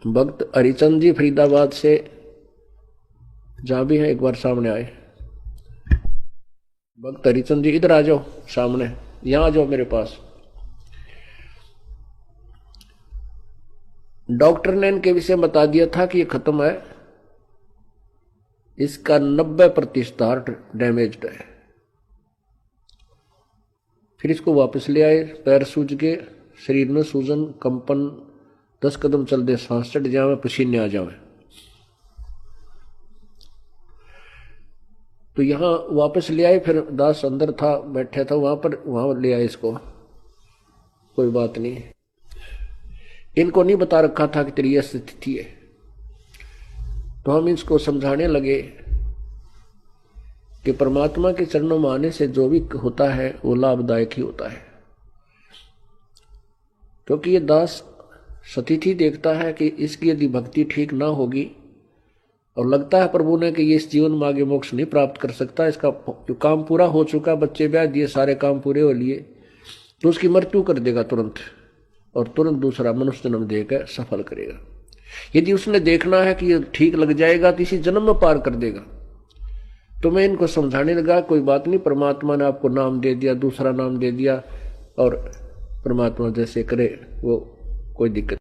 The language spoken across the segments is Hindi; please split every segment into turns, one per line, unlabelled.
भक्त हरिचंद जी फरीदाबाद से जहां भी है एक बार सामने आए। भक्त हरिचंद जी इधर आ जाओ, सामने यहां आ जाओ मेरे पास। डॉक्टर ने इनके विषय बता दिया था कि ये खत्म है, इसका 90% हार्ट डैमेज्ड है। फिर इसको वापस ले आए, पैर सूज के, शरीर में सूजन, कंपन, 10 कदम चल दे सांस चढ़ जावे, पसीने आ जावे। तो यहां वापस ले आए। फिर दास अंदर था, बैठा था वहां पर, वहां ले आए इसको। कोई बात नहीं, इनको नहीं बता रखा था कि तेरी यह स्थिति है। तो हम इसको समझाने लगे कि परमात्मा के चरणों में आने से जो भी होता है वो लाभदायक ही होता है। क्योंकि ये दास स्थिति देखता है कि इसकी यदि भक्ति ठीक ना होगी और लगता है प्रभु ने कि ये इस जीवन में आगे मोक्ष नहीं प्राप्त कर सकता, इसका जो काम पूरा हो चुका, बच्चे ब्याह दिए, सारे काम पूरे हो लिए, तो उसकी मृत्यु कर देगा तुरंत, और तुरंत दूसरा मनुष्य जन्म देकर सफल करेगा। यदि उसने देखना है कि ये ठीक लग जाएगा तो इसी जन्म में पार कर देगा। तो मैं इनको समझाने लगा, कोई बात नहीं, परमात्मा ने आपको नाम दे दिया, दूसरा नाम दे दिया, और परमात्मा जैसे करे वो कोई दिक्कत।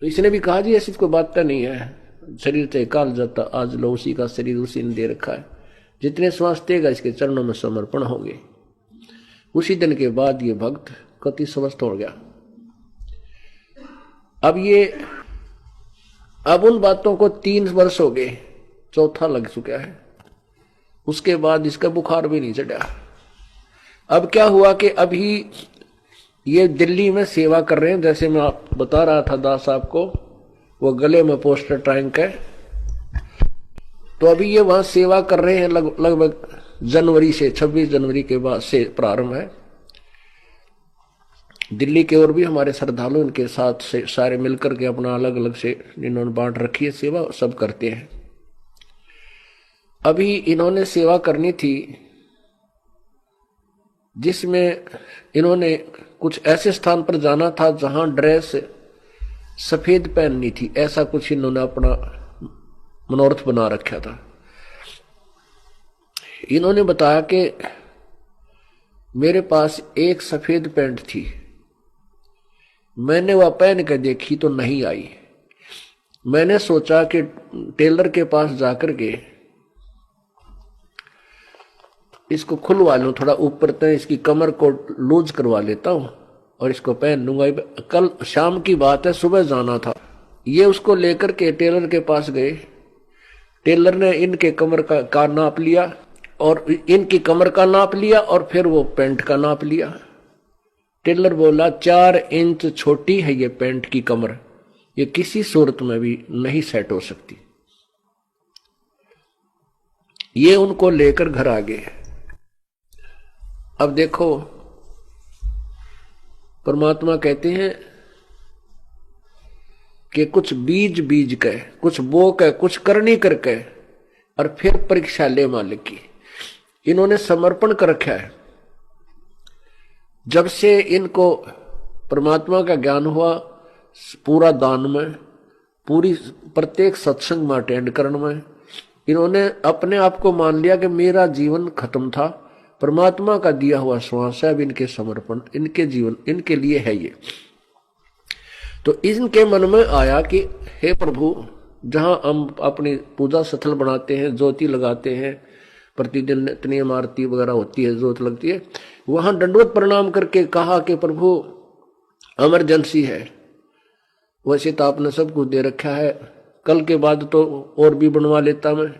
तो इसने भी कहा जी ऐसी कोई बात तो नहीं है, शरीर से काल जाता आज लो, उसी का शरीर उसी ने दे रखा है, जितने श्वास देगा इसके चरणों में समर्पण होंगे। उसी दिन के बाद ये भक्त कति स्वस्थ हो गया। अब उन बातों को 3 वर्ष हो गए, चौथा लग चुका है। उसके बाद इसका बुखार भी नहीं चढ़ा। अब क्या हुआ कि अभी ये दिल्ली में सेवा कर रहे हैं, जैसे मैं आप बता रहा था दास साहब को, वो गले में पोस्टर टांग है। तो अभी ये वहां सेवा कर रहे हैं, लगभग जनवरी से, 26 जनवरी के बाद से प्रारंभ है। दिल्ली के और भी हमारे श्रद्धालु इनके साथ से सारे मिलकर के अपना अलग अलग से इन्होंने बांट रखी है सेवा, सब करते हैं। अभी इन्होंने सेवा करनी थी जिसमें इन्होंने कुछ ऐसे स्थान पर जाना था जहां ड्रेस सफेद पहननी थी, ऐसा कुछ इन्होंने अपना मनोरथ बना रखा था। इन्होंने बताया कि मेरे पास एक सफेद पैंट थी, मैंने वह पहन कर देखी तो नहीं आई। मैंने सोचा कि टेलर के पास जाकर के इसको खुलवा लूं, थोड़ा ऊपर तक इसकी कमर को लूज करवा लेता हूं और इसको पहन लूंगा। कल शाम की बात है, सुबह जाना था। ये उसको लेकर के टेलर के पास गए। टेलर ने इनके कमर का नाप लिया और इनकी कमर का नाप लिया और फिर वो पैंट का नाप लिया। टेलर बोला 4 इंच छोटी है ये पैंट की कमर, ये किसी सूरत में भी नहीं सेट हो सकती। ये उनको लेकर घर आ गए। अब देखो, परमात्मा कहते हैं कि कुछ बीज के, कुछ बो के, कुछ करनी करके, और फिर परीक्षा ले मालिक की। इन्होंने समर्पण कर रखा है। जब से इनको परमात्मा का ज्ञान हुआ, पूरा दान में, पूरी प्रत्येक सत्संग में अटेंड करने में, इन्होंने अपने आप को मान लिया कि मेरा जीवन खत्म था, परमात्मा का दिया हुआ श्वास है, अब इनके समर्पण, इनके जीवन इनके लिए है ये। तो इनके मन में आया कि हे प्रभु, जहां हम अपनी पूजा स्थल बनाते हैं, ज्योति लगाते हैं, प्रतिदिन इतनी आरती वगैरह होती है, ज्योत लगती है, वहां दंडवत प्रणाम करके कहा कि प्रभु इमरजेंसी है। वैसे तो आपने सब कुछ दे रखा है, कल के बाद तो और भी बनवा लेता मैं।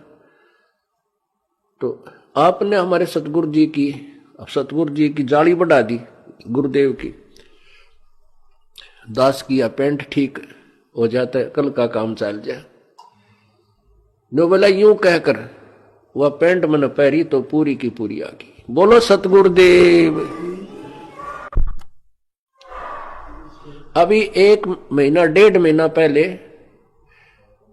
तो आपने हमारे सतगुरु जी की जाली बढ़ा दी, गुरुदेव की। दास की या पेंट ठीक हो जाता है, कल का काम चल जाए। नो बोला यूं कहकर वह पेंट मैंने पहरी तो पूरी की पूरी आ गई। बोलो सतगुरुदेव। अभी 1 महीना 1.5 महीना पहले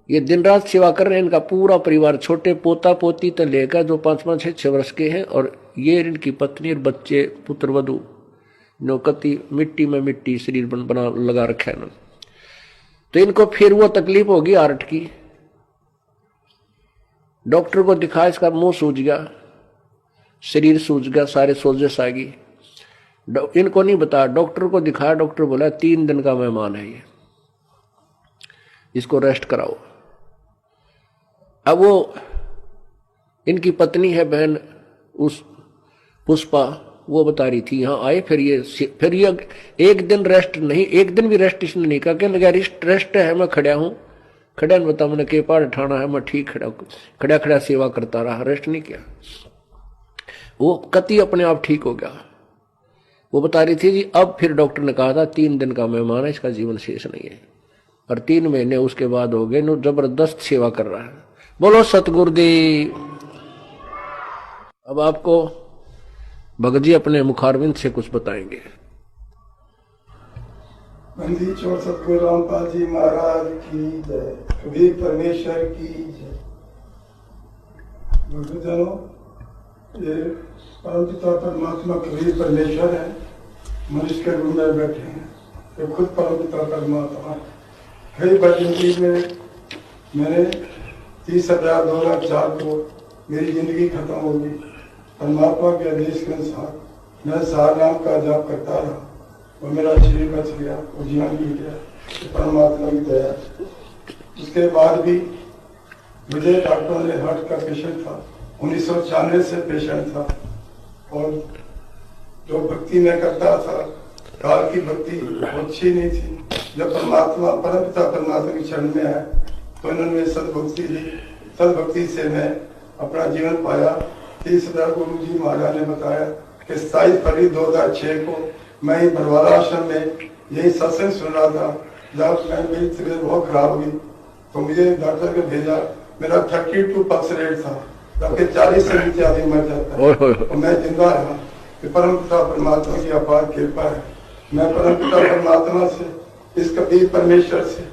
ये दिन रात सेवा कर रहे हैं। इनका पूरा परिवार, छोटे पोता पोती तो लेकर जो 5-5, 6-6 वर्ष के हैं, और ये इनकी पत्नी और बच्चे, पुत्र वधु, नौकती मिट्टी में मिट्टी शरीर बना लगा रखा है ना। तो इनको फिर वो तकलीफ होगी हार्ट की। डॉक्टर को दिखा, इसका मुंह सूज गया, शरीर सूज गया, सारे सोजस आ गई। इनको नहीं बता, डॉक्टर को दिखाया, डॉक्टर बोला 3 दिन का मेहमान है ये, इसको रेस्ट कराओ। अब वो इनकी पत्नी है बहन उस पुष्पा, वो बता रही थी यहाँ आए, फिर ये एक दिन रेस्ट नहीं, एक दिन भी रेस्ट इसने नहीं कहा। कहने लगा रेस्ट है, मैं खड़ा हूं, खड़ा ने बता मैंने के पार ठाना है, मैं ठीक खड़ा खड़ा सेवा करता रहा, रेस्ट नहीं किया। वो कति अपने आप ठीक हो गया। वो बता रही थी जी अब फिर डॉक्टर ने कहा था 3 दिन का मेहमान है, इसका जीवन शेष नहीं है। और 3 महीने उसके बाद हो गए, जबरदस्त सेवा कर रहा है। बोलो सतगुरुदेव। अब आपको भगत जी अपने मुखारविंद से कुछ बताएंगे।
बंदी चोर सतगुरु रामपाल जी महाराज की जय, कबीर परमेश्वर की जय। भक्तजनों, ये परम पिता परमात्मा कबीर परमेश्वर है, मनुष्य के रूप में बैठे हैं, ये खुद परम पिता परमात्मा है। कई बार जिंदगी में मैंने 30 अप्रैल 2004 को मेरी जिंदगी खत्म हो गई। परमात्मा के आदेश के अनुसार मैं सार नाम का जाप करता रहा और मेरा शरीर बच गया और जीवन भी गया, परमात्मा की दया। उसके बाद भी मुझे डॉक्टरों ने हार्ट का पेशेंट था, 1996 से पेशेंट था, और जो भक्ति मैं करता था, काल की भक्ति अच्छी नहीं थी। जब परमात्मा परम पिता परमात्मा की शरण में है तो इन्होंने सदभक्ति दी, सदभक्ति से मैं अपना जीवन पाया। 30 अप्रैल गुरु जी महाराज ने बताया कि 27 फरवरी 2006 को मैं ही बरवाला आश्रम में यही सत्संग सुन रहा था। जब मेरी तबीयत बहुत खराब हुई तो मुझे डॉक्टर को भेजा, मेरा 32 पक्स रेट था, जबकि 40 से नीचे आदमी मर जाता है और मैं जिंदा रहा। परम पिता परमात्मा की अपार कृपा है। मैं परम पिता परमात्मा से, इस कबीर परमेश्वर से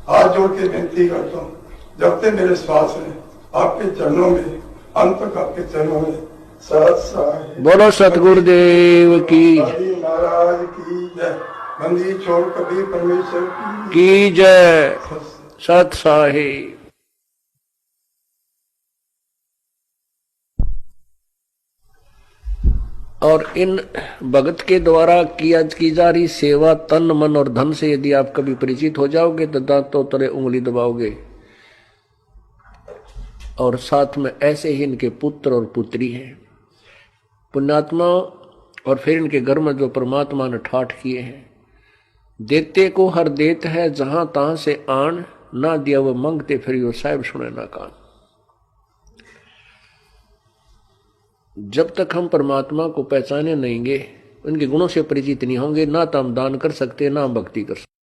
हाथ जोड़ के विनती करता हूँ, जब तक मेरे श्वास है आपके चरणों में, अंत तक आपके चरणों में साथ। बोलो
सतगुरुदेव की
महाराज की जय। बंदी छोड़ कबीर परमेश्वर
की जय। सत साहिब। और इन भगत के द्वारा की जा रही सेवा तन मन और धन से यदि आप कभी परिचित हो जाओगे तो दांतों तले उंगली दबाओगे। और साथ में ऐसे ही इनके पुत्र और पुत्री हैं पुण्यात्मा, और फिर इनके घर में जो परमात्मा ने ठाठ किए हैं। देते को हर देत है, जहां तहां से आन, ना दिया वो मंगते फिर यो साहिब सुने ना कान। जब तक हम परमात्मा को पहचाने नहीं, उनके गुणों से परिचित नहीं होंगे, ना तो हम दान कर सकते, ना हम भक्ति कर सकते।